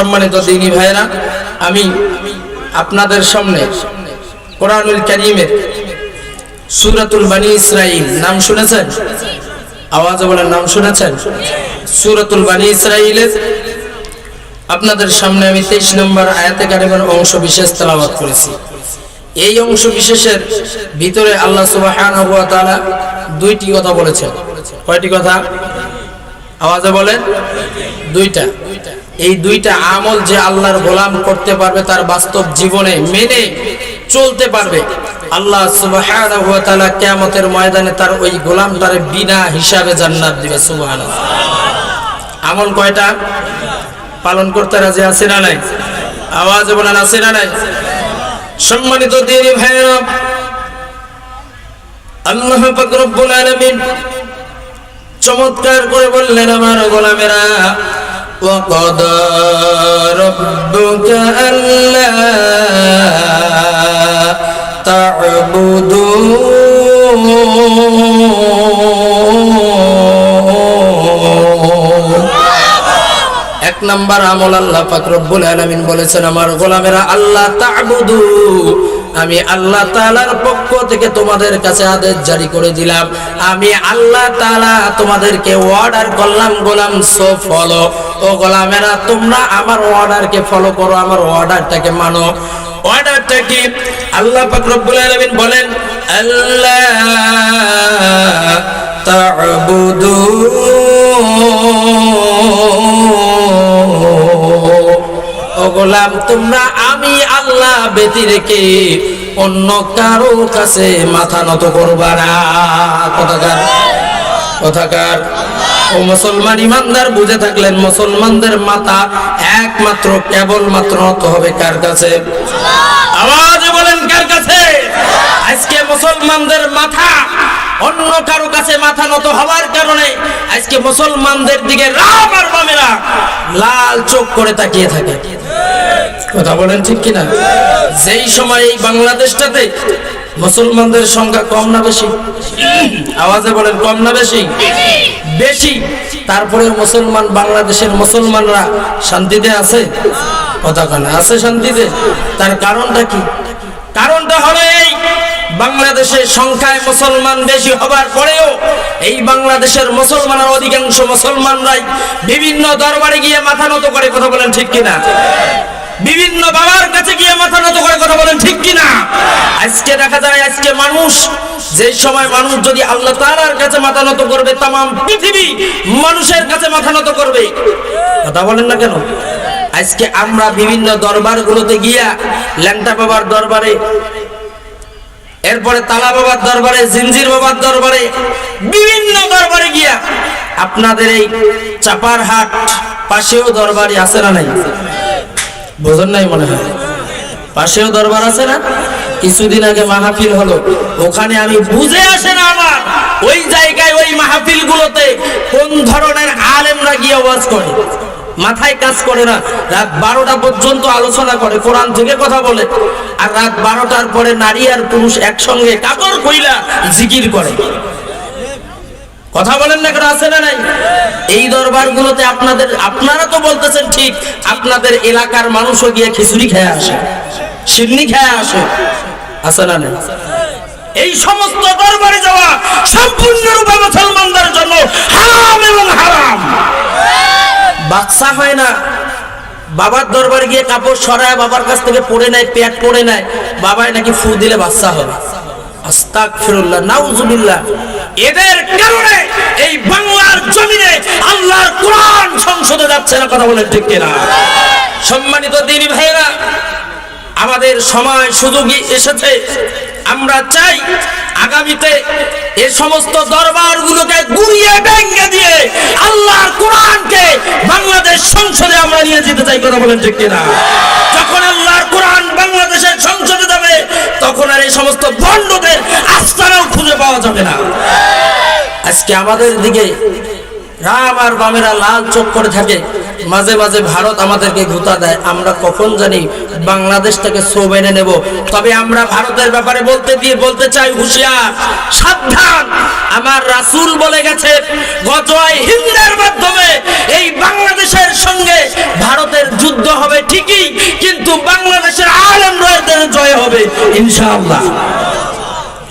সম্মানিত দিনী ভাইরা, আমি আপনাদের সামনে কোরআনুল কারীমের সূরাতুল বনী ইসরাঈল নাম শুনেছেন? আওয়াজে বলেন, নাম শুনেছেন? সূরাতুল বনী ইসরাঈলের আপনাদের সামনে আমি 23 নম্বর আয়াতে কারিমার অংশ বিশেষ তেলাওয়াত করেছি। এই অংশ বিশেষের ভিতরে আল্লাহ সুবহানাহু ওয়া তাআলা দুইটি কথা বলেছেন। কয়টি কথা? আওয়াজে বলেন, দুইটা। এই দুইটা আমল যে আল্লাহর গোলাম করতে পারবে, তার বাস্তব জীবনে মেনে চলতে পারবে, আল্লাহ সুবহানাহু ওয়া তাআলা কিয়ামতের ময়দানে তার ওই গোলামটারে বিনা হিসাবে জান্নাত দিবে। সুবহানাল্লাহ। আমল কয়টা? পালন করতে রাজি আছে না নাই? আওয়াজে বলেন, আছে না নাই? সম্মানিত দিনী ভাইরা, আল্লাহ পাক রব্বুল আলামিন চমৎকার করে বললেন, আমার গোলামেরা, وَقَضَى رَبُّكَ أَلَّا تَعْبُدُوا এক নাম্বার আমল আল্লাহ পাক রব্বুল আলামিন বলেছেন, আমার গোলামেরা, আল্লাহ তা'বুদু, আমি আল্লাহ তাআলার পক্ষ থেকে তোমাদের কাছে আদেশ জারি করে দিলাম। আমি আল্লাহ তাআলা তোমাদেরকে অর্ডার করলাম, গোলাম সো ফলো। ও গোলামেরা, তোমরা আমার অর্ডারকে ফলো করো, আমার অর্ডারটাকে মানো। অর্ডারটা কি? আল্লাহ পাক রব্বুল আলামিন বলেন, আল্লাহ তা'বুদু, ও গোলাম, তোমরা আমি আল্লাহ ব্যতি রেখে অন্য কারো কাছে মাথা নত করবা না। কথাকার ও মুসলমান ইমানদার বুঝে থাকলেন, মুসলমানদের মাথা একমাত্র কেবলমাত্র নত হবে কার কাছে? আওয়াজে বলেন, কার কাছে? আজকে মুসলমানদের মাথা অন্য কারো কাছে মাথা নত হওয়ার কারণে আজকে মুসলমানদের দিকে রাম আর বামেরা লাল চোখ করে তাকিয়ে থাকে। কথা বলেন ঠিক কিনা? যেই সময় এই বাংলাদেশটাতে মুসলমানদের সংখ্যা কম না বেশি? আওয়াজে বলেন, কম না বেশি? বেশি। তারপরে মুসলমান, বাংলাদেশের মুসলমানরা শান্তিতে আছে? কথা কেন আছে শান্তিতে? তার কারণটা কি? কারণটা হলো এই, বাংলাদেশের সংখ্যায় মুসলমান বেশি হবার পরেও এই বাংলাদেশের মুসলমানের অধিকাংশ মুসলমানরাই বিভিন্ন দরবারে গিয়ে মাথা নত করে। কথা বলেন ঠিক কিনা? বিভিন্ন বাবার কাছে গিয়ে মাথা নত করে। কথা বলেন ঠিক কিনা? আজকে দেখা যায়, আজকে মানুষ, যে সময় মানুষ যদি আল্লাহ তাআলার কাছে মাথা নত করবে, তামাম পৃথিবী মানুষের কাছে মাথা নত করবে। কথা বলেন না কেন? আজকে আমরা বিভিন্ন দরবারগুলোতে গিয়া, ল্যাংটা বাবার দরবারে, এরপরে তালা বাবার দরবারে, জিনজির বাবার দরবারে, বিভিন্ন দরবারে গিয়া, আপনাদের এই চাপার হাট পাশেও দরবারই আছে না নাই? বোঝেন নাই মনে হয়? পাশেও দরবার আছে না? কিছুদিন আগে মাহফিল হলো, ওখানে আমি বুঝে আসে না আমার, ওই জায়গায় ওই মাহফিল গুলোতে কোন ধরনের আলেমরা গিয়ে ওয়াজ করে, মাথায় কাজ করে না। রাত 12টা পর্যন্ত আলোচনা করে, কোরআন থেকে কথা বলে, আর রাত 12টার পরে নারী আর পুরুষ একসঙ্গে কাপড় কইলা জিকির করে। কথা বলেন না কেন? আছে না নাই? এই দরবারগুলোতে আপনারা তো বলতেছেন ঠিক, আপনাদের এলাকার মানুষও গিয়ে খিচুড়ি খেয়ে আসে, সিন্নি খেয়ে আসে, আছে না নাই? এই সমস্ত দরবারে যাওয়া সম্পূর্ণরূপে মুসলমানদের জন্য হারাম এবং হারাম। বাচ্চা হয় না, বাবার দরবারে গিয়ে কাপড় সরায় বাবার কাছ থেকে পড়ে নেয়, পেট পড়ে নেয়, বাবায় নাকি ফু দিলে বাচ্চা হবে। আস্তাগফিরুল্লাহ, নাউজুবিল্লাহ। এদের কারণে এই বাংলার জমিনে আল্লাহর কোরআন সংসদে যাচ্ছে না। কথা বলেন ঠিক কিনা? সম্মানিত দিনী ভাইরা, আমাদের সময় সুযোগই এসেছে, আমরা চাই আগামীতে এই সমস্ত দরবারগুলোকে গুড়িয়ে ভেঙে দিয়ে আল্লাহর কোরআনকে বাংলাদেশ সংসদে আমরা নিয়ে যেতে চাই। কথা বলেন ঠিক কিনা? যখন আল্লাহর কোরআন বাংলাদেশের সংসদে যাবে, তখন আর এই সমস্ত ভণ্ডদের আস্তানাও খুঁজে পাওয়া যাবে না। আজকে আমাদের দিকে রাম আর বামেরা লাল চোখ করে থাকে, মাঝে মাঝে ভারত আমাদেরকে গুতা দেয়, আমরা কখন জানি বাংলাদেশ থেকে সব এনে নেব। তবে আমরা ভারতের ব্যাপারে বলতে চাই, হুঁশিয়ার, সাবধান। আমার রাসূল বলে গেছে, গজওয়ায়ে হিন্দের মাধ্যমে এই বাংলাদেশের সঙ্গে ভারতের যুদ্ধ হবে ঠিকই, কিন্তু বাংলাদেশের আলেম রায়তের জয় হবে ইনশাআল্লাহ।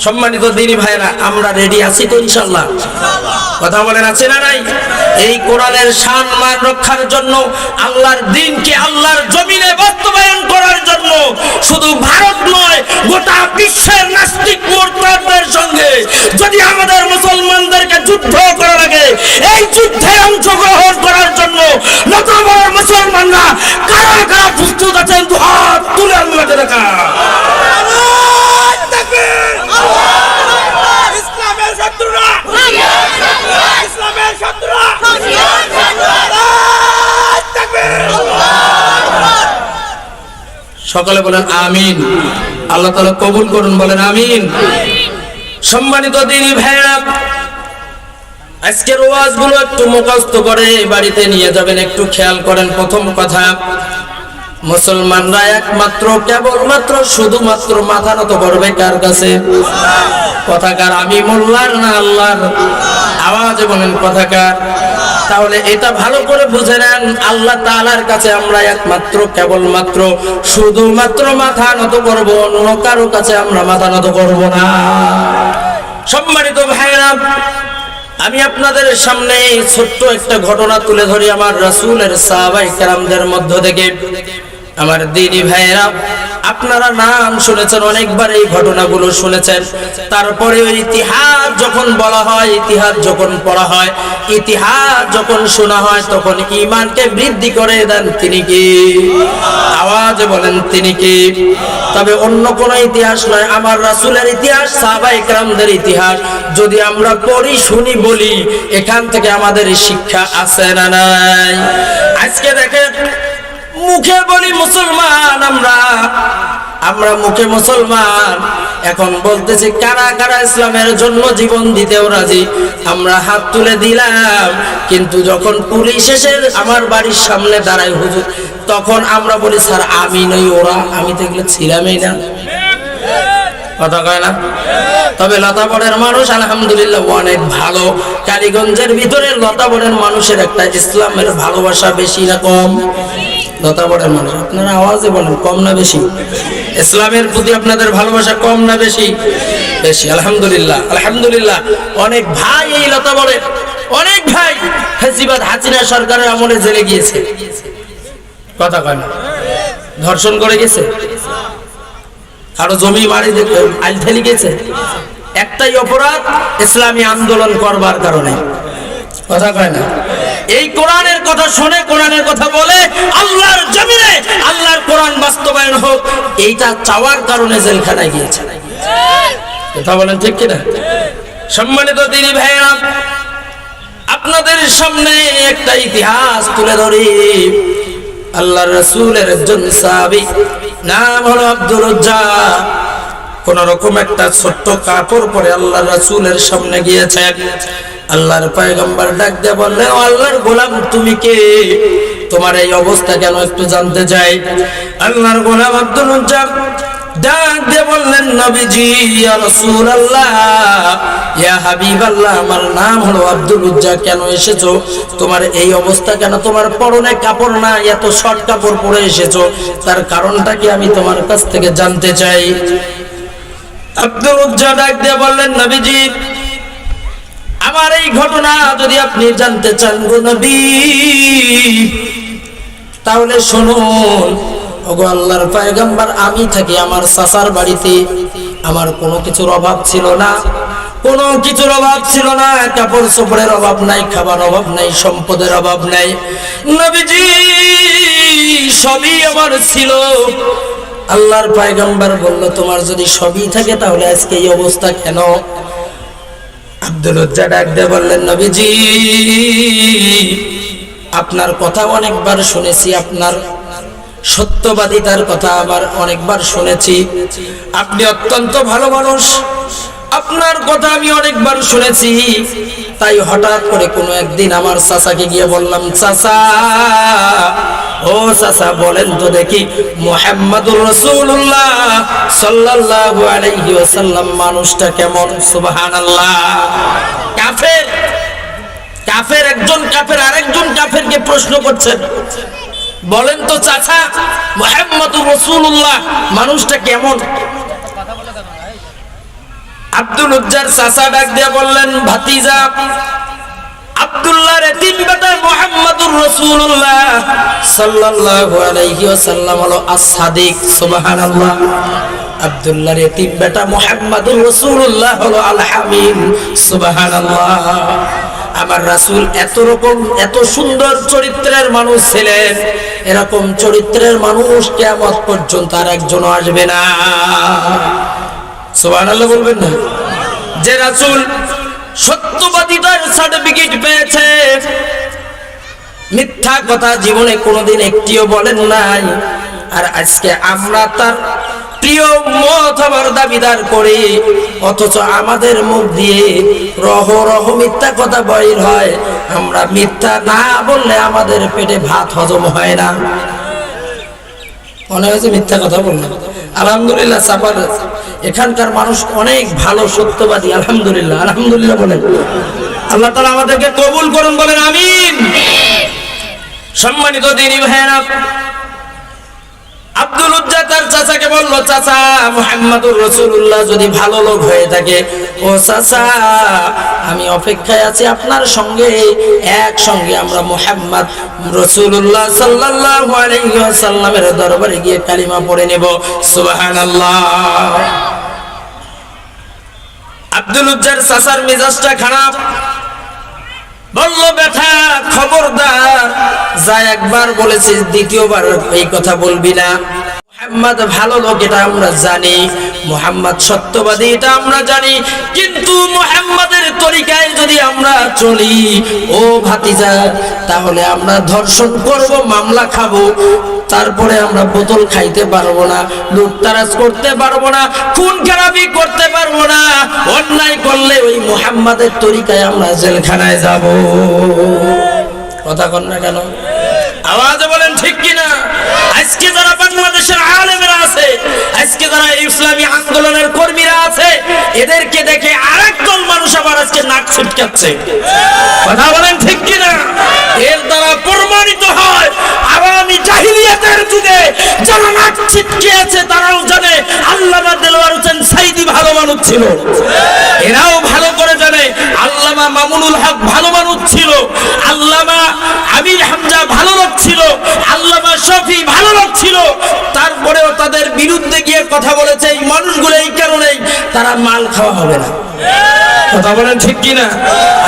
সম্মানিত দিনী ভাইরা, আমরা রেডি আছি তো ইনশাআল্লাহ? কথা বলেন, আছে না নাই? এই কোরআনের সম্মান রক্ষার জন্য, আল্লাহর দ্বীনকে আল্লাহর জমিনে বাস্তবায়ন করার জন্য শুধু ভারত নয়, গোটা বিশ্বের নাস্তিক মুরতাদদের সঙ্গে যদি আমাদের মুসলমানদেরকে যুদ্ধ করা লাগে, এই যুদ্ধে অংশগ্রহণ করার জন্য নতুন মুসলমানরা কারা কারা প্রস্তুত আছেন? হাত তুলে আল্লাহকে দেখা। ইসলামের শত্রুরা, ইসলামের শত্রুরা, সকলে বলেন আমিন। আল্লাহ তাআলা কবুল করুন, বলেন আমিন। সম্মানিত দিনী ভাইরা, আজকের ওয়াজগুলো একটু মুখস্থ করে বাড়িতে নিয়ে যাবেন, একটু খেয়াল করেন। প্রথম কথা, মুসলমানরা একমাত্র কেবলমাত্র শুধুমাত্র মাথা নত করবে কার কাছে? কথাকার আমি মোল্লার না আল্লাহর? আওয়াজে বলেন কথাকার। তাহলে এটা ভালো করে বুঝে নেন, আল্লাহ তাআলার কাছে আমরা একমাত্র কেবলমাত্র শুধুমাত্র মাথা নত করব, অন্য কারো কাছে আমরা মাথা নত করব না। সম্মানিত ভাইরা, আমি আপনাদের সামনে ছোট্ট একটা ঘটনা তুলে ধরি আমার রাসূলের সাহাবায়ে কেরামদের মধ্য থেকে। আমার দিনী ভাইয়েরা, আপনারা নাম শুনেছেন, অনেকবার এই ঘটনাগুলো শুনেছেন। তারপরে ইতিহাস যখন বলা হয়, ইতিহাস যখন পড়া হয়, ইতিহাস যখন শোনা হয়, তখন ঈমানকে বৃদ্ধি করে দেন তিনি কি? আওয়াজে বলেন তিনি কি? তবে অন্য কোন ইতিহাস নয়, আমার রাসূলের ইতিহাস, সাহাবায়ে কেরামদের ইতিহাস যদি আমরা পড়ি, শুনি, বলি, এখান থেকে আমাদের শিক্ষা আছে না নাই? আজকে দেখেন, মুখে বলি মুসলমান, আমরা মুখে মুসলমান, এখন বলতেছি কারা কারা ইসলামের জন্য জীবন দিতেও রাজি। আমরা হাত তুলে দিলাম, কিন্তু যখন পুলিশ এসে আমার বাড়ির সামনে দাঁড়ায় হুজুর, তখন আমরা বলি স্যার আমি নই ওরা, আমি তো এগুলো ছিলামই না। কথা কয় না? তবে লতাবরের মানুষ আলহামদুলিল্লাহ অনেক ভালো। কালীগঞ্জের ভিতরে লতাবরের মানুষের একটা ইসলামের ভালোবাসা বেশি না কম? লতাবরের মানুষ, আপনারা আওয়াজে বলেন, কম না বেশি? ইসলামের প্রতি আপনাদের ভালোবাসা কম না বেশি? বেশি। আলহামদুলিল্লাহ, আলহামদুলিল্লাহ। অনেক ভাই এই লতাবরের, অনেক ভাই ফেসিবাদ হাসিনা সরকারের আমলে জেলে গিয়েছে। কথা কয় না? ধর্ষণ করে গেছে, কারো জমি বাড়ি আইল ঠেলে গেছে, একটাই অপরাধ, ইসলামী আন্দোলন করবার কারণে। কথা কয় না? এই কোরআনের কথা শুনে, কোরআনের কথা বলে, আল্লাহর জমিনে আল্লাহর কোরআন বাস্তবায়ন হোক, এইটা চাওয়ার কারণে জেলখানায় গিয়েছে। কথা বলেন ঠিক কিনা? সম্মানিত দিনী ভাইরা, আপনাদের সামনে একটা ইতিহাস তুলে ধরি। আল্লাহর রাসূলের একজন সাহাবী, নাম হলো আব্দুর রাজ্জাক, কোন রকম একটা ছোট্ট কাপড় পরে আল্লাহর রাসূলের সামনে গিয়েছেন। আল্লাহর পয়গম্বর ডাক দিয়ে বললেন, আল্লাহর গোলাম তুমি কে? তোমার এই অবস্থা কেন একটু জানতে চাই। আল্লাহর গোলাম আব্দুর রাজ্জাক ডাক দিয়ে বললেন, নবীজি, ইয়া রাসূলুল্লাহ, ইয়া হাবিবাল্লাহ, আমার নাম হলো আব্দুর রাজ্জাক, কেন এসেছো? তোমার এই অবস্থা কেন? তোমার পরনে কাপড় না, এত শর্ট কাপড় পরে এসেছো, তার কারণটা কি আমি তোমার কাছ থেকে জানতে চাই। আব্দুর রাজ্জাক ডাক দিয়ে বললেন, নবীজি, আমার এই ঘটনা যদি আপনি জানতে চান গো নবী, তাহলে শুনুন। ওগো আল্লাহর পয়গম্বর, আমি থাকি আমার চাচার বাড়িতে, আমার কোনো কিছুর অভাব ছিল না, কোনো কিছুর অভাব ছিল না, কাপড় চোপড়ের অভাব নাই, খাবার অভাব নাই, সম্পদের অভাব নাই। নবীজি, সবই আমার ছিল। আল্লাহর পয়গম্বর বলল, তোমার যদি সবই থাকে তাহলে আজকে এই অবস্থা কেন? আব্দুর রাজ্জাক ডাক দিয়ে বললেন, নবীজি, আপনার কথা অনেকবার শুনেছি, আপনার সত্যবাদিতার কথা আবার অনেকবার শুনেছি, আপনি অত্যন্ত ভালো মানুষ, আপনার কথা আমি অনেকবার শুনেছি, তাই হঠাৎ করে কোনো একদিন আমার চাচাকে গিয়ে বললাম, চাচা, ও চাচা, বলেন তো দেখি মুহাম্মাদুর রাসূলুল্লাহ সাল্লাল্লাহু আলাইহি ওয়াসাল্লাম মানুষটা কেমন? সুবহানাল্লাহ। কাফের একজন কাফের আরেকজন কাফেরকে প্রশ্ন করছেন, বলেন তো চাচা, মুহাম্মাদুর রাসূলুল্লাহ মানুষটা কেমন? আব্দুল উজ্জার চাচা ডাক দিয়ে বললেন, ভাতিজা, আব্দুল্লাহর এতিম বেটা মুহাম্মাদুর রাসূলুল্লাহ সাল্লাল্লাহু আলাইহি ওয়াসাল্লাম হলো as-সাদিক। সুবহানাল্লাহ। আব্দুল্লাহর এতিম বেটা মুহাম্মাদুর রাসূলুল্লাহ হলো আল-হামিম। সুবহানাল্লাহ। আমার রাসূল এত সুন্দর চরিত্রের মানুষ ছিলেন, এরকম চরিত্রের মানুষ কিয়ামত পর্যন্ত আর একজনও আসবে না। সুবহানাল্লাহ বলবেন না? যে রাসূল সত্যবাদিতার সার্টিফিকেট পেয়েছে, মিথ্যা কথা জীবনে কোনোদিন একটিও বলেন নাই, আর আজকে আমরা তার প্রিয় উম্মত হবার দাবিদার করি, অথচ আমাদের মুখ দিয়ে রহ মিথ্যা কথা বাইর হয়। আমরা মিথ্যা না বললে আমাদের পেটে ভাত হজম হয় না। মনে হয়েছে মিথ্যা কথা বললাম। আলহামদুলিল্লাহ, চাপার এখানকার মানুষ অনেক ভালো সত্যবাদী। আলহামদুলিল্লাহ, আলহামদুলিল্লাহ বলেন। আল্লাহ তাআলা আমাদেরকে কবুল করুন, বলেন আমিন। সম্মানিত দ্বীনি ভাইয়েরা, আব্দুল উজ্জা তার চাচাকে বলল, চাচা, মুহাম্মাদুর রাসূলুল্লাহ যদি ভালো লোক হয়ে থাকে, ও চাচা, আমি অপেক্ষায় আছি আপনার সঙ্গে একসঙ্গে আমরা মুহাম্মদ রাসূলুল্লাহ সাল্লাল্লাহু আলাইহি ওয়াসাল্লামের দরবারে গিয়ে কালিমা পড়ে নেব। সুবহানাল্লাহ। আব্দুল উজ্জার চাচার মেজাজটা খারাপ, বলল, বেটা, খবরদার, যা একবার বলেছিস দ্বিতীয়বার এই কথা বলবি না। মুহাম্মদ ভালো লোক এটা আমরা জানি, মুহাম্মদ সত্যবাদী এটা আমরা জানি, কিন্তু মুহাম্মাদের তরিকায় যদি আমরা চলি, ও ভাতিজা, তাহলে আমরা ধর্ষণ করব, মামলা খাবো, তারপরে আমরা বোতল খাইতে পারবো না, লুটতারাজ করতে পারবো না, খুন খারাপি করতে পারবো না, অন্যায় করলে ওই মুহাম্মাদের তরিকায় আমরা জেলখানায় যাব। কথা কন না কেন? আওয়াজে বলেন ঠিক কিনা? আজকে যারা বাংলাদেশের আলেমেরা আছে, আজকে যারা ইসলামী আন্দোলনের কর্মীরা আছে, এদেরকে দেখে আরেক দল মানুষ আবার আজকে নাক ছিটকাচ্ছে। কথা বলেন ঠিক কিনা? এর দ্বারা প্রমাণিত হয় আওয়ামী জাহিলিয়াতের যুগে যারা নাক ছিটকে আছে, তারাও জানে আল্লামা দেলোয়ার হোসেন সাইদি ভালো মানুষ ছিল। এরাও ভালো করে জানে আল্লামা মামুনুল হক ভালো মানুষ ছিল, আল্লামা আমির হামজা ভালো লোক ছিল, আল্লামা শফি ভালো লোক ছিল। তারপরেও তাদের বিরুদ্ধে গিয়ে কথা বলেছে এই মানুষগুলো, এই কারণেই তারা মাল খাওয়া হবে না। কথা বলেন ঠিক কিনা?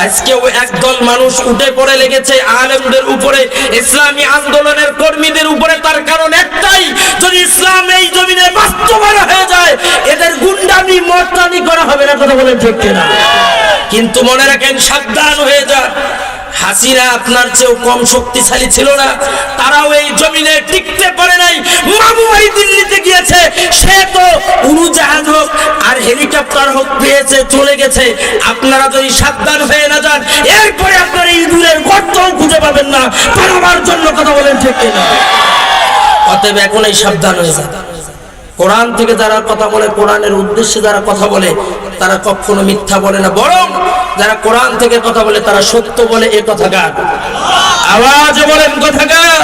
আজকে ওই একদল মানুষ উঠে পড়ে লেগেছে আলেমদের উপরে, ইসলামী আন্দোলনের কর্মীদের উপরে। তার কারণ একটাই, যদি ইসলাম এই জমিনে বাস্তবায়ন হয়ে যায়, এদের গুন্ডামি মর্তানি করা হবে না। কথা বলেন ঠিক কিনা? কিন্তু মনে রাখেন, সাবধান হয়ে যান, হাসিনা আপনার চেয়েও কম শক্তিশালী ছিল না, তারাও এই জমিনে টিকতে পারে নাই। মামু ভাই দিল্লিতে গিয়েছে, সে তো উড়োজাহাজ হোক আর হেলিকপ্টার হোক পেয়েছে, চলে গেছে। আপনারা যদি সাবধান হয়ে না যান, এরপরে আপনার এই দূরের গর্ত খুঁজে পাবেন না পালাবার জন্য। কথা বলেন ঠিক কিনা? অতএব এখনই সাবধান হয়ে যান। কোরআন থেকে যারা কথা বলে, কোরআনের উদ্দেশ্যে যারা কথা বলে, তারা কখনো মিথ্যা বলে না, বরং যারা কোরআন থেকে কথা বলে তারা সত্য বলে। এ কথাকার আওয়াজ বলেন, কথাকার।